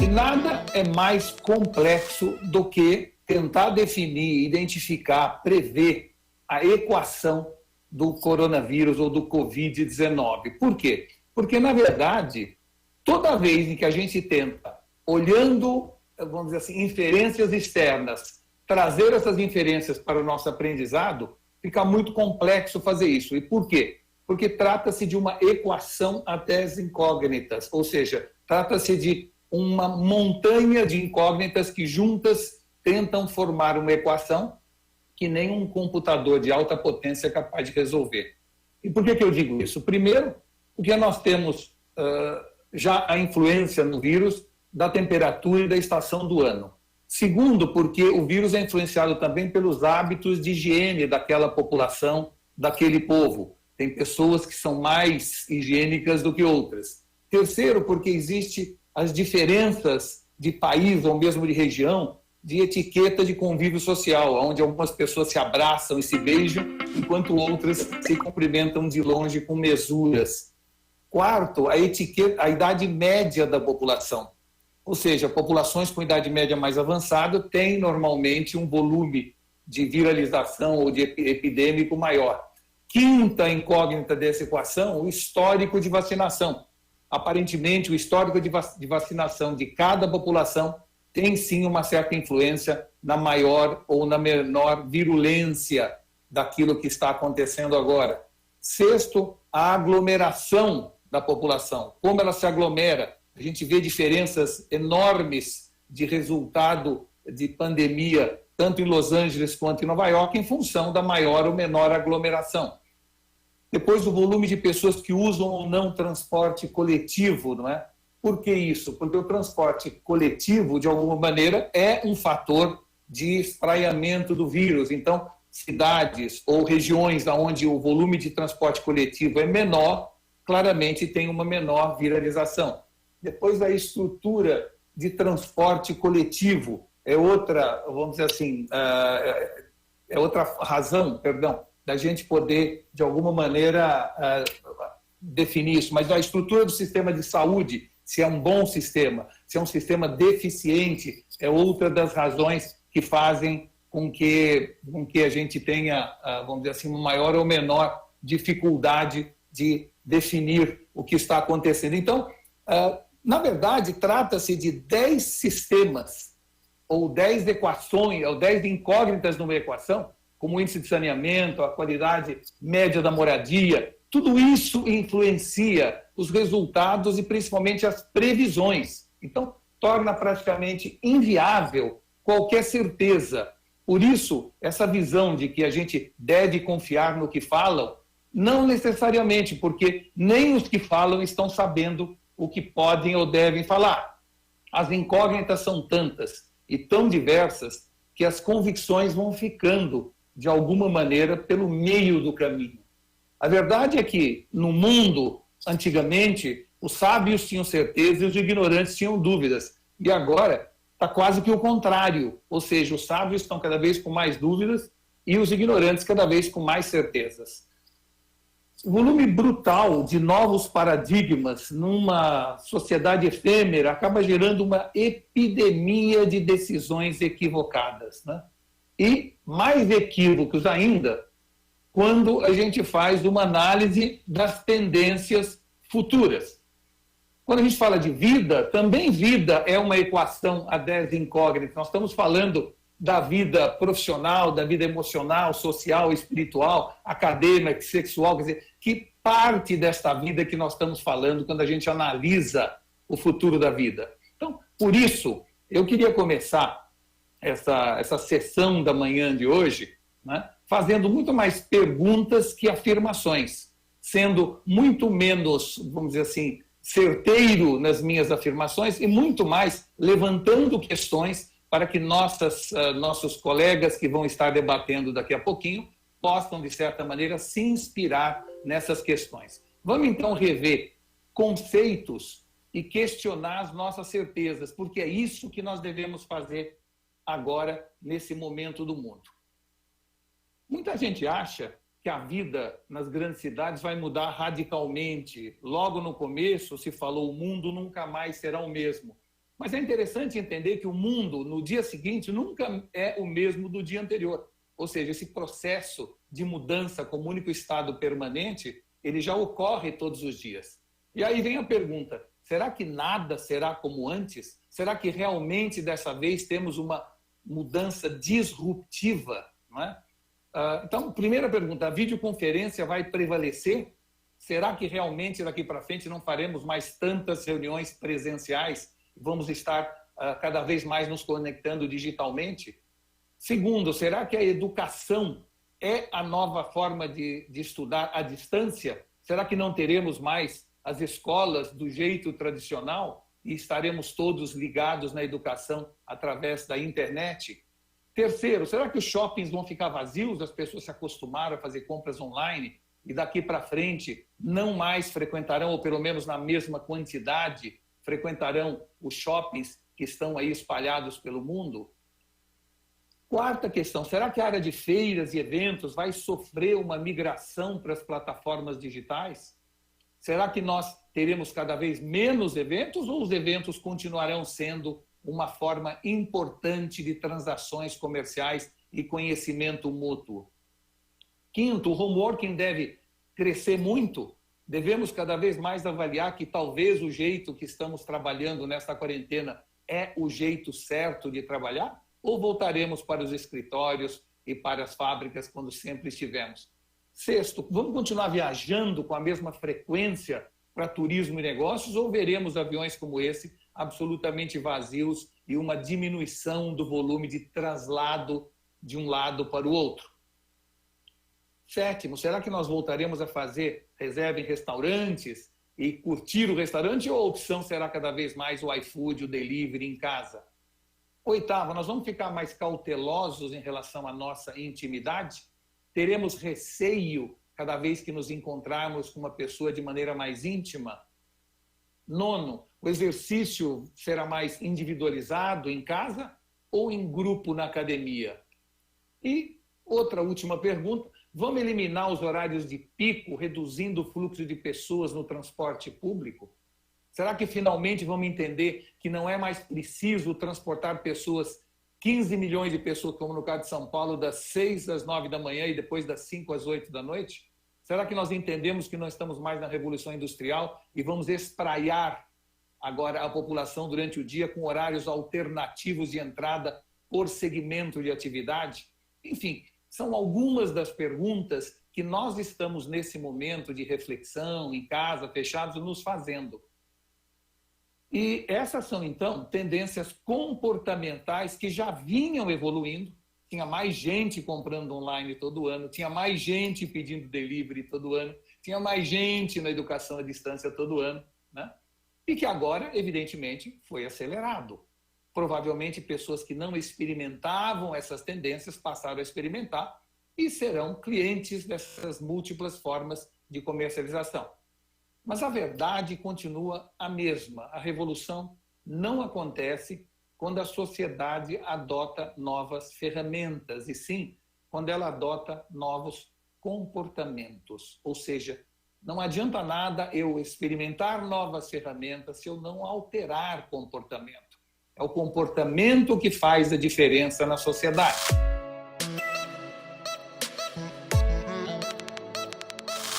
E nada é mais complexo do que tentar definir, identificar, prever a equação do coronavírus ou do Covid-19. Por quê? Porque, na verdade, toda vez em que a gente tenta, olhando, vamos dizer assim, inferências externas, trazer essas inferências para o nosso aprendizado, fica muito complexo fazer isso. E por quê? Porque trata-se de uma equação até as incógnitas, ou seja, trata-se de uma montanha de incógnitas que juntas tentam formar uma equação que nenhum computador de alta potência é capaz de resolver. E por que eu digo isso? Primeiro, porque nós temos já a influência no vírus da temperatura e da estação do ano. Segundo, porque o vírus é influenciado também pelos hábitos de higiene daquela população, daquele povo. Tem pessoas que são mais higiênicas do que outras. Terceiro, porque existe as diferenças de país ou mesmo de região, de etiqueta de convívio social, onde algumas pessoas se abraçam e se beijam, enquanto outras se cumprimentam de longe com mesuras. Quarto, a idade média da população. Ou seja, populações com idade média mais avançada têm normalmente um volume de viralização ou de epidêmico maior. Quinta incógnita dessa equação, o histórico de vacinação. Aparentemente, o histórico de vacinação de cada população tem sim uma certa influência na maior ou na menor virulência daquilo que está acontecendo agora. Sexto, a aglomeração da população. Como ela se aglomera? A gente vê diferenças enormes de resultado de pandemia, tanto em Los Angeles quanto em Nova York, em função da maior ou menor aglomeração. Depois, o volume de pessoas que usam ou não transporte coletivo, não é? Por que isso? Porque o transporte coletivo, de alguma maneira, é um fator de espraiamento do vírus. Então, cidades ou regiões onde o volume de transporte coletivo é menor, claramente tem uma menor viralização. Depois, a estrutura de transporte coletivo é outra, vamos dizer assim, é outra razão, da gente poder, de alguma maneira, definir isso. Mas a estrutura do sistema de saúde, se é um bom sistema, se é um sistema deficiente, é outra das razões que fazem com que a gente tenha, vamos dizer assim, uma maior ou menor dificuldade de definir o que está acontecendo. Então, na verdade, trata-se de 10 sistemas ou 10 equações, ou 10 incógnitas numa equação, como o índice de saneamento, a qualidade média da moradia. Tudo isso influencia os resultados e principalmente as previsões. Então, torna praticamente inviável qualquer certeza. Por isso, essa visão de que a gente deve confiar no que falam, não necessariamente, porque nem os que falam estão sabendo o que podem ou devem falar. As incógnitas são tantas e tão diversas que as convicções vão ficando, de alguma maneira, pelo meio do caminho. A verdade é que, no mundo, antigamente, os sábios tinham certeza e os ignorantes tinham dúvidas. E agora está quase que o contrário. Ou seja, os sábios estão cada vez com mais dúvidas e os ignorantes cada vez com mais certezas. O volume brutal de novos paradigmas numa sociedade efêmera acaba gerando uma epidemia de decisões equivocadas, né? E mais equívocos ainda, quando a gente faz uma análise das tendências futuras. Quando a gente fala de vida, também vida é uma equação a 10 incógnitas. Nós estamos falando da vida profissional, da vida emocional, social, espiritual, acadêmica, sexual, quer dizer, que parte desta vida que nós estamos falando quando a gente analisa o futuro da vida. Então, por isso, eu queria começar essa sessão da manhã de hoje, né, fazendo muito mais perguntas que afirmações, sendo muito menos, vamos dizer assim, certeiro nas minhas afirmações e muito mais levantando questões para que nossos colegas que vão estar debatendo daqui a pouquinho possam, de certa maneira, se inspirar nessas questões. Vamos, então, rever conceitos e questionar as nossas certezas, porque é isso que nós devemos fazer agora, nesse momento do mundo. Muita gente acha que a vida nas grandes cidades vai mudar radicalmente. Logo no começo se falou, o mundo nunca mais será o mesmo. Mas é interessante entender que o mundo, no dia seguinte, nunca é o mesmo do dia anterior. Ou seja, esse processo de mudança como único estado permanente, ele já ocorre todos os dias. E aí vem a pergunta, será que nada será como antes? Será que realmente dessa vez temos uma mudança disruptiva? Não é? Então, primeira pergunta, a videoconferência vai prevalecer? Será que realmente daqui para frente não faremos mais tantas reuniões presenciais? Vamos estar cada vez mais nos conectando digitalmente? Segundo, será que a educação é a nova forma de estudar à distância? Será que não teremos mais as escolas do jeito tradicional e estaremos todos ligados na educação através da internet? Terceiro, será que os shoppings vão ficar vazios? As pessoas se acostumaram a fazer compras online e daqui para frente não mais frequentarão, ou pelo menos na mesma quantidade, frequentarão os shoppings que estão aí espalhados pelo mundo? Quarta questão, será que a área de feiras e eventos vai sofrer uma migração para as plataformas digitais? Será que nós teremos cada vez menos eventos ou os eventos continuarão sendo uma forma importante de transações comerciais e conhecimento mútuo? Quinto, o home working deve crescer muito. Devemos cada vez mais avaliar que talvez o jeito que estamos trabalhando nesta quarentena é o jeito certo de trabalhar? Ou voltaremos para os escritórios e para as fábricas quando sempre estivemos? Sexto, vamos continuar viajando com a mesma frequência para turismo e negócios ou veremos aviões como esse absolutamente vazios e uma diminuição do volume de traslado de um lado para o outro? Sétimo, será que nós voltaremos a fazer reserva em restaurantes e curtir o restaurante ou a opção será cada vez mais o iFood, o delivery em casa? Oitavo, nós vamos ficar mais cautelosos em relação à nossa intimidade? Teremos receio cada vez que nos encontrarmos com uma pessoa de maneira mais íntima? Nono, o exercício será mais individualizado em casa ou em grupo na academia? E outra última pergunta, vamos eliminar os horários de pico, reduzindo o fluxo de pessoas no transporte público? Será que finalmente vamos entender que não é mais preciso transportar pessoas, 15 milhões de pessoas, como no caso de São Paulo, das 6 às 9 da manhã e depois das 5 às 8 da noite? Será que nós entendemos que não estamos mais na Revolução Industrial e vamos espraiar agora a população durante o dia com horários alternativos de entrada por segmento de atividade? Enfim, são algumas das perguntas que nós estamos nesse momento de reflexão, em casa, fechados, nos fazendo. E essas são, então, tendências comportamentais que já vinham evoluindo. Tinha mais gente comprando online todo ano, tinha mais gente pedindo delivery todo ano, tinha mais gente na educação à distância todo ano, né? E que agora, evidentemente, foi acelerado. Provavelmente, pessoas que não experimentavam essas tendências passaram a experimentar e serão clientes dessas múltiplas formas de comercialização. Mas a verdade continua a mesma. A revolução não acontece quando a sociedade adota novas ferramentas, e sim quando ela adota novos comportamentos. Ou seja, não adianta nada eu experimentar novas ferramentas se eu não alterar comportamento. É o comportamento que faz a diferença na sociedade.